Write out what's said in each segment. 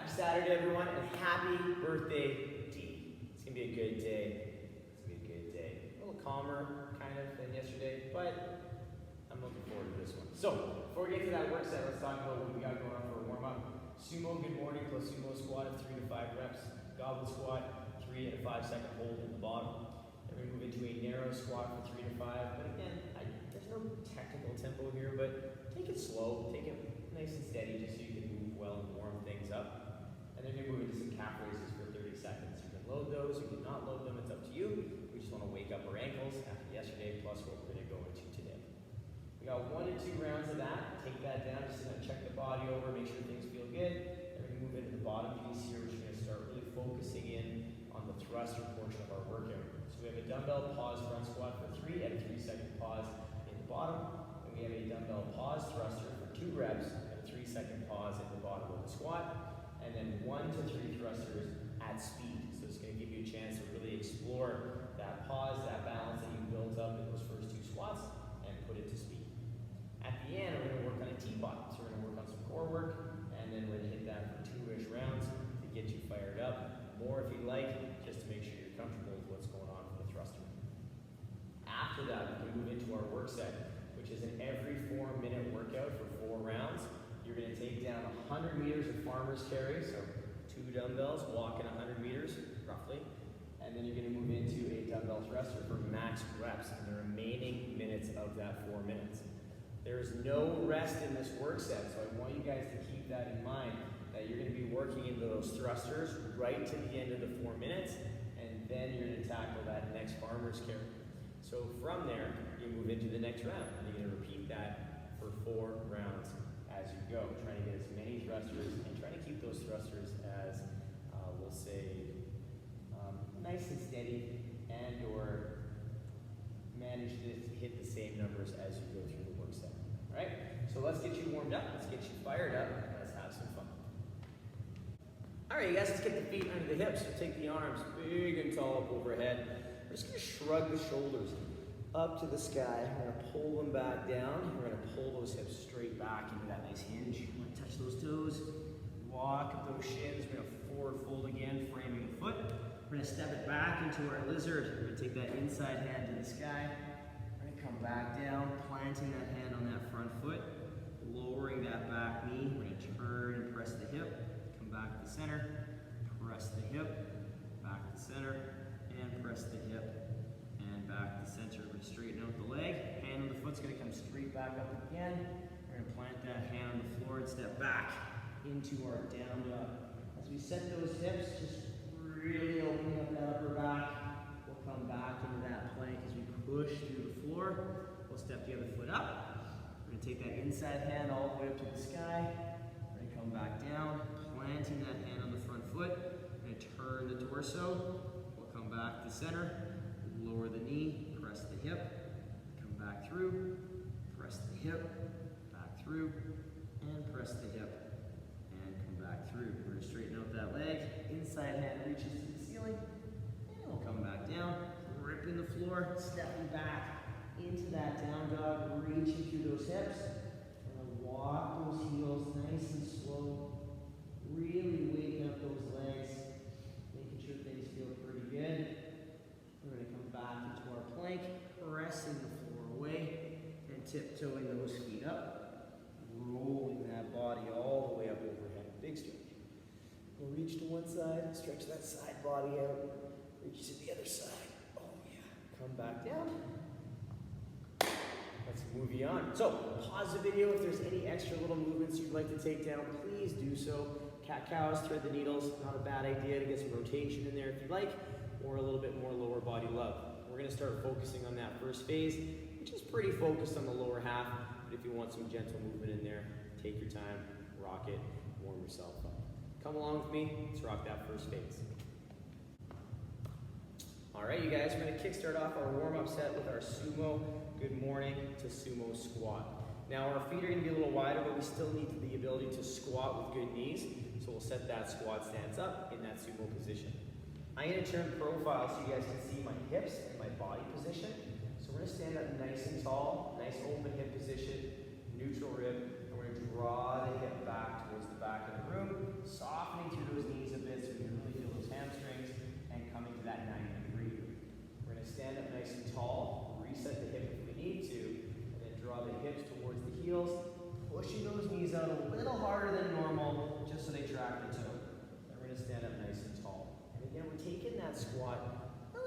Saturday, everyone, and happy birthday, Dee. It's gonna be a good day. It's gonna be a good day. A little calmer, kind of, than yesterday, but I'm looking forward to this one. So, before we get to that work set, let's talk about what we got going on for a warm-up. Sumo, good morning, plus sumo squat of 3 to 5 reps. Goblet squat, 3 and a 5-second hold in the bottom. Then we move into a narrow squat for 3 to 5. But again, there's no technical tempo here, but take it slow, take it nice and steady, just so you can move well and warm things up. And then you move into some calf raises for 30 seconds. You can load those, you can not load them, it's up to you. We just want to wake up our ankles after yesterday, plus what we're going to go into today. We got 1 to 2 rounds of that. Take that down, just gonna check the body over, make sure things feel good. Then we move into the bottom piece here, which we're going to start really focusing in on the thruster portion of our workout. So we have a dumbbell pause front squat for 3 and a 3-second pause in the bottom. And we have a dumbbell pause thruster for 2 reps and a 3-second pause in the bottom of the squat. And then 1 to 3 thrusters at speed. So it's going to give you a chance to really explore that pause, that balance that you built up in those first 2 squats, and put it to speed. At the end, we're going to work on a teapot. So we're going to work on some core work, and then we're going to hit that for 2-ish rounds to get you fired up. More if you'd like, just to make sure you're comfortable with what's going on for the thruster. After that, we can move into our work set, which is an every 4-minute workout for 4 rounds. You're going to take down 100 meters of farmer's carry, so 2 dumbbells, walking 100 meters, roughly. And then you're going to move into a dumbbell thruster for max reps in the remaining minutes of that 4 minutes. There's no rest in this work set, so I want you guys to keep that in mind, that you're going to be working into those thrusters right to the end of the 4 minutes, and then you're going to tackle that next farmer's carry. So from there, you move into the next round, and you're going to repeat that for 4 rounds as you go, trying to get as many thrusters and trying to keep those thrusters as, we'll say, nice and steady, and or manage to hit the same numbers as you go through the work set. All right? So let's get you warmed up, let's get you fired up, and let's have some fun. All right, you guys, let's get the feet under the hips. So take the arms big and tall up overhead. We're just going to shrug the shoulders up to the sky. We're going to pull them back down. We're going to pull those hips straight back into that nice hinge. You want to touch those toes. Walk up those shins. We're going to forward fold again, framing the foot. We're going to step it back into our lizard. We're going to take that inside hand to the sky. We're going to come back down, planting that hand on that front foot, lowering that back knee. We're going to turn and press the hip. Come back to the center. Press the hip. Back to the center. And press the hip. Back to the center. We're going to straighten out the leg. Hand on the foot's going to come straight back up again. We're going to plant that hand on the floor and step back into our down dog. As we set those hips, just really opening up that upper back. We'll come back into that plank as we push through the floor. We'll step the other foot up. We're going to take that inside hand all the way up to the sky. We're going to come back down, planting that hand on the front foot. We're going to turn the torso. We'll come back to center. Lower the knee, press the hip, come back through, press the hip, back through, and press the hip, and come back through. We're going to straighten out that leg. Inside hand reaches to the ceiling, and we'll come back down, gripping the floor, stepping back into that down dog, reaching through those hips. We're going to walk those heels nice and slow, really waking up those legs, making sure things feel pretty good. We're going to come back into our plank, pressing the floor away, and tiptoeing those feet up, rolling that body all the way up overhead. Big stretch. We'll reach to one side, stretch that side body out, reach to the other side. Oh yeah. Come back down. Let's move you on. So, pause the video. If there's any extra little movements you'd like to take down, please do so. Cat-cows, thread the needles, not a bad idea to get some rotation in there if you'd like, or a little bit more lower body love. We're going to start focusing on that first phase, which is pretty focused on the lower half, but if you want some gentle movement in there, take your time, rock it, warm yourself up. Come along with me, let's rock that first phase. All right, you guys, we're going to kickstart off our warm-up set with our Sumo Good Morning to Sumo Squat. Now, our feet are going to be a little wider, but we still need the ability to squat with good knees, so we'll set that squat stance up in that Sumo position. I'm going to turn profile so you guys can see my hips and my body position. So we're going to stand up nice and tall, nice open hip position, neutral rib, and we're going to draw the hip back towards the back of the room, softening through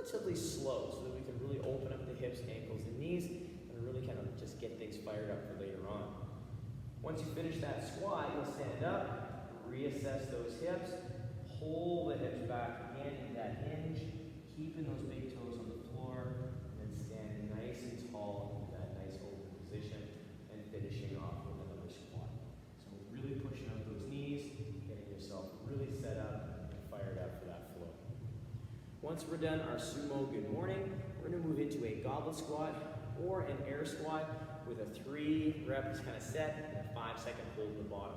relatively slow so that we can really open up the hips, ankles, and knees and really kind of just get things fired up for later on. Once you finish that squat, you'll stand up, reassess those hips, pull the hips back again into that hinge, keeping those big toes on the floor, and then stand nice and tall into that nice open position and finishing off with another squat. So really pushing out those knees, getting yourself really set up and fired up for that flow. Once we're done our sumo good morning, we're going to move into a goblet squat or an air squat with a 3 reps kind of set and a 5-second hold in the bottom.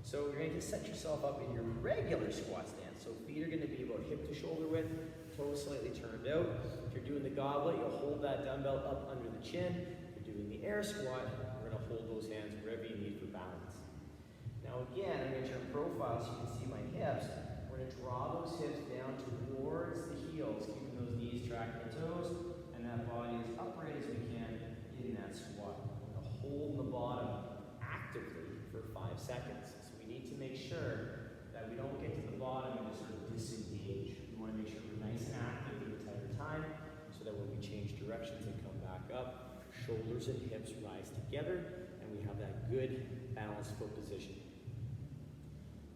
So you're going to set yourself up in your regular squat stance. So feet are going to be about hip to shoulder width, toes slightly turned out. If you're doing the goblet, you'll hold that dumbbell up under the chin. If you're doing the air squat, we're going to hold those hands wherever you need for balance. Now again, I'm going to turn profile so you can see my hips. We're going to draw those hips down towards the heels, keeping those knees tracking the toes, and that body as upright as we can in that squat. We're going to hold the bottom actively for 5 seconds. So we need to make sure that we don't get to the bottom and just sort of disengage. We want to make sure we're nice and active the entire time so that when we change directions and come back up, shoulders and hips rise together and we have that good balanced foot position.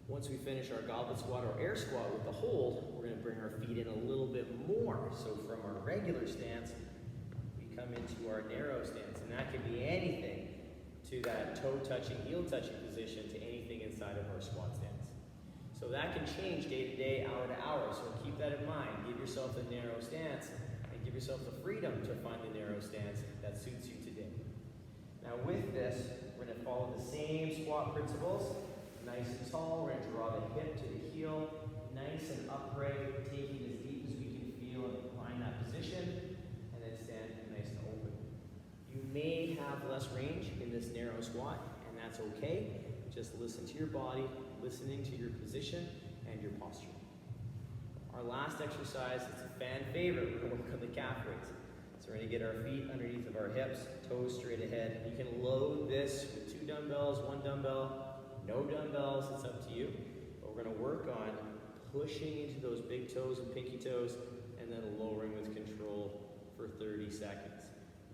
Once we finish our goblet squat or air squat with the hold, we're going to bring our feet in a little bit more. So from our regular stance, we come into our narrow stance, and that can be anything to that toe touching, heel touching position to anything inside of our squat stance. So that can change day to day, hour to hour, so keep that in mind. Give yourself a narrow stance and give yourself the freedom to find the narrow stance that suits you today. Now with this, we're going to follow the same squat principles. Nice and tall, we're going to draw the hip to the heel, nice and upright, taking as deep as we can feel and find that position, and then stand nice and open. You may have less range in this narrow squat, and that's okay. Just listen to your body, listening to your position and your posture. Our last exercise is a fan favorite. We're going to work on the calf raise. So we're going to get our feet underneath of our hips, toes straight ahead. You can load this with 2 dumbbells, 1 dumbbell, no dumbbells, it's up to you. But we're going to work on pushing into those big toes and pinky toes and then lowering with control for 30 seconds.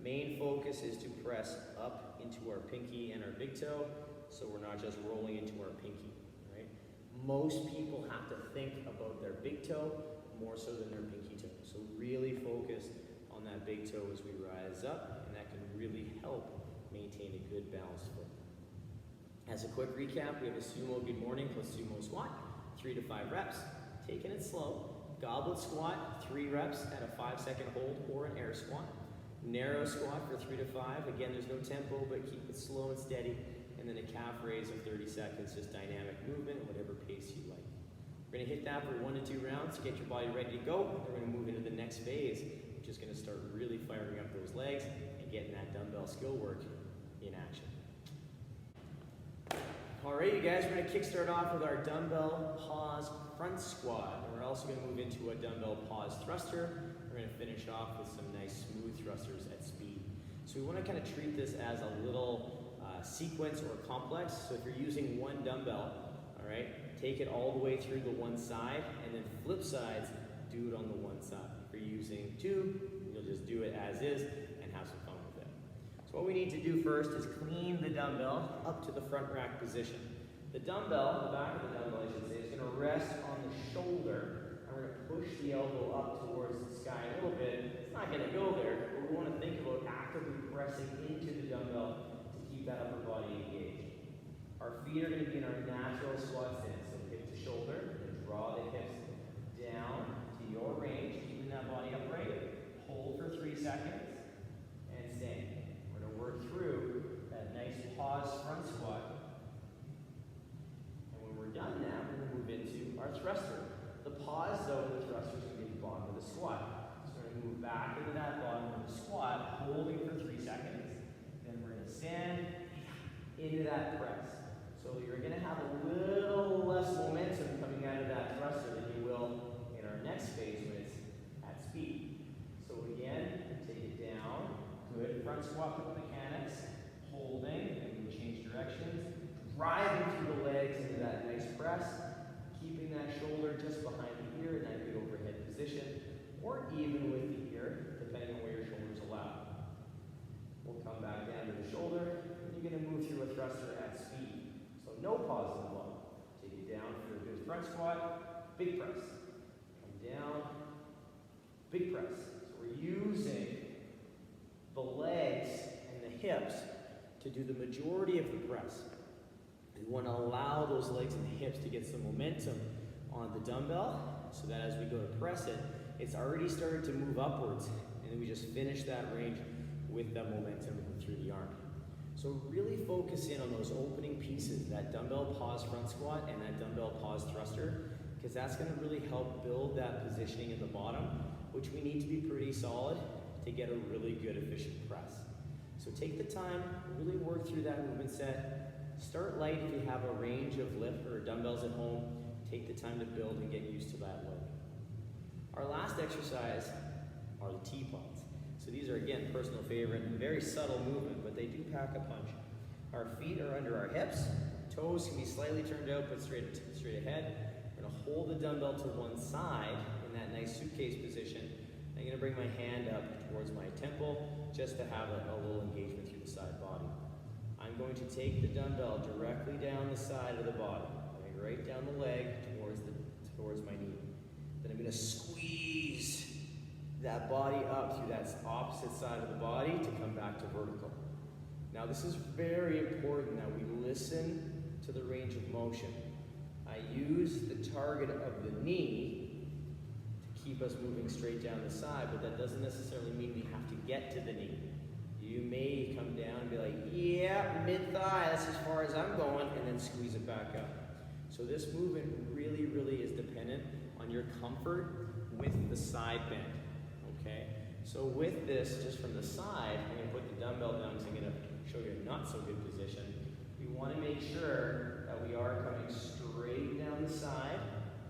Main focus is to press up into our pinky and our big toe so we're not just rolling into our pinky, right? Most people have to think about their big toe more so than their pinky toe. So really focus on that big toe as we rise up, and that can really help maintain a good balanced foot. As a quick recap, we have a sumo good morning plus sumo squat, 3 to 5 reps, taking it slow. Goblet squat, 3 reps at a 5-second hold or an air squat. Narrow squat for 3 to 5. Again, there's no tempo, but keep it slow and steady. And then a calf raise of 30 seconds, just dynamic movement, whatever pace you like. We're going to hit that for 1 to 2 rounds to get your body ready to go. Then we're going to move into the next phase, which is going to start really firing up those legs and getting that dumbbell skill work in action. Alright, you guys, we're going to kickstart off with our dumbbell pause front squat. And we're also going to move into a dumbbell pause thruster. We're going to finish off with some nice smooth thrusters at speed. So we want to kind of treat this as a little sequence or complex. So if you're using 1 dumbbell, alright, take it all the way through the one side, and then flip sides, do it on the one side. If you're using 2, you'll just do it as is and have some fun with it. So what we need to do first is clean the dumbbell up to the front rack position. The dumbbell, the back of the dumbbell I should say, is going to rest on the shoulder, and we're going to push the elbow up towards the sky a little bit. It's not going to go there, but we want to think about actively pressing into the dumbbell to keep that upper body engaged. Our feet are going to be in our natural squat stance, so hip to shoulder, and draw the hips down to your range, keeping that body upright. Hold for 3 seconds, and stand. We're going to work through that nice pause front squat. And when we're done now, we're going to move into our thruster. The pause zone of the thruster is going to be at the bottom of the squat. So we're going to move back into that bottom of the squat, holding for 3 seconds. Then we're going to stand into that press. So you're going to have a little less momentum coming out of that thruster than you will in our next phase when it's at speed. So again, take it down. Good. Front squat with mechanics. Holding. And we change directions. Driving through the legs into that nice press. Keeping that shoulder just behind the ear in that good overhead position. or even with the ear, depending on where your shoulders allow. We'll come back down to the shoulder, and you're going to move through a thruster at speed. So no pause in the block. Take it down for a good front squat, big press. Come down, big press. So we're using the legs and the hips to do the majority of the press. We want to allow those legs and the hips to get some momentum on the dumbbell so that as we go to press it, it's already started to move upwards, and then we just finish that range with that momentum through the arm. So really focus in on those opening pieces, that dumbbell pause front squat and that dumbbell pause thruster, because that's going to really help build that positioning in the bottom, which we need to be pretty solid to get a really good efficient press. So take the time, really work through that movement set. Start light if you have a range of lift or dumbbells at home. Take the time to build and get used to that load. Our last exercise are the teapots. So these are, again, personal favorite, very subtle movement, but they do pack a punch. Our feet are under our hips. Toes can be slightly turned out, but straight ahead. We're going to hold the dumbbell to one side in that nice suitcase position. I'm going to bring my hand up towards my temple just to have a little engagement through the side body. I'm going to take the dumbbell directly down the side of the body, right down the leg towards my knee. Then I'm going to squeeze that body up through that opposite side of the body to come back to vertical. Now this is very important that we listen to the range of motion. I use the target of the knee to keep us moving straight down the side, but that doesn't necessarily mean we have to get to the knee. You may come down and be like, yeah, mid-thigh, that's as far as I'm going, and then squeeze it back up. So this movement really, really is dependent on your comfort with the side bend, okay? So with this, just from the side, I'm gonna put the dumbbell down because I'm gonna show you a not so good position. We wanna make sure that we are coming straight down the side,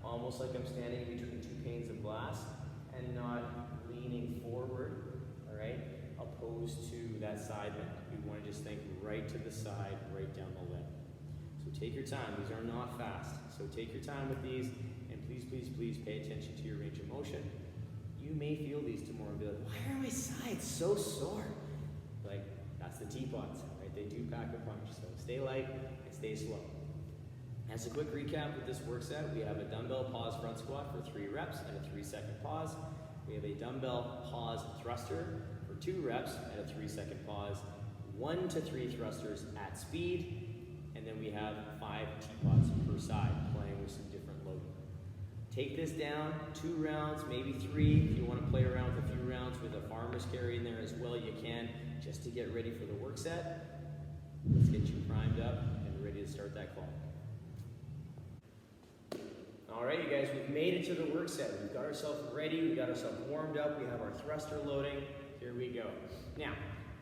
almost like I'm standing between two panes of glass, and not leaning forward, all right? Opposed to that side bend. We want to just think right to the side, right down the leg. So take your time. These are not fast. So take your time with these, and please, please, please pay attention to your range of motion. You may feel these tomorrow and be like, why are my sides so sore? Like, that's the teapots, right? They do pack a punch. So stay light and stay slow. As a quick recap with this work set, we have a dumbbell pause front squat for 3 reps and a 3-second pause. We have a dumbbell pause thruster for 2 reps and a 3-second pause, 1 to 3 thrusters at speed, and then we have 5 teapots per side, playing with some different loading. Take this down 2 rounds, maybe 3. If you want to play around with a few rounds with a farmer's carry in there as well, you can, just to get ready for the work set. Let's get you primed up and ready to start that clock. All right, you guys, we've made it to the work set. We've got ourselves ready, we've got ourselves warmed up, we have our thruster loading. Here we go. Now,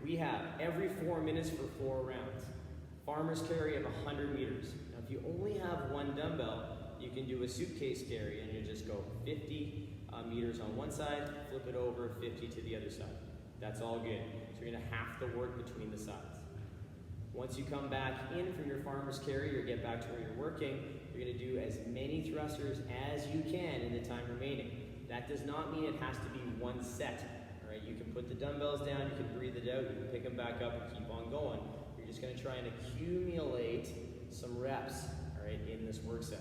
we have every 4 minutes for 4 rounds. Farmer's carry of 100 meters. Now, if you only have 1 dumbbell, you can do a suitcase carry, and you just go 50 meters on one side, flip it over, 50 to the other side. That's all good. So you're gonna have to work between the sides. Once you come back in from your farmer's carry or get back to where you're working, you're gonna do as many thrusters as you can in the time remaining. That does not mean it has to be 1 set. You can put the dumbbells down, you can breathe it out, you can pick them back up and keep on going. You're just going to try and accumulate some reps, all right, in this work set.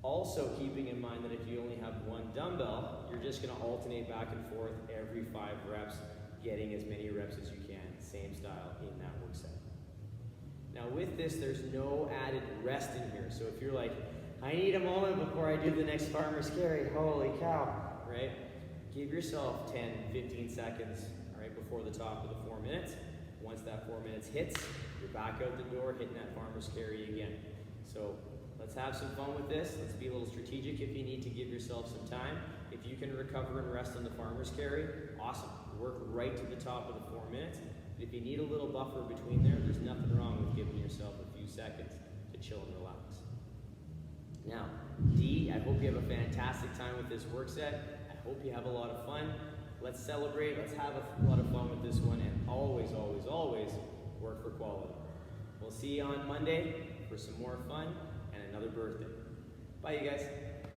Also keeping in mind that if you only have 1 dumbbell, you're just going to alternate back and forth every 5 reps, getting as many reps as you can, same style in that work set. Now with this, there's no added rest in here. So if you're like, I need a moment before I do the next farmer's carry, holy cow, right? Give yourself 10, 15 seconds, all right, before the top of the 4 minutes. Once that 4 minutes hits, you're back out the door, hitting that farmer's carry again. So let's have some fun with this. Let's be a little strategic if you need to give yourself some time. If you can recover and rest on the farmer's carry, awesome. Work right to the top of the 4 minutes. But if you need a little buffer between there's nothing wrong with giving yourself a few seconds to chill and relax. Now, Dee, I hope you have a fantastic time with this work set. Hope you have a lot of fun. Let's celebrate. Let's have a lot of fun with this one, and always, always, always work for quality. We'll see you on Monday for some more fun and another birthday. Bye, you guys.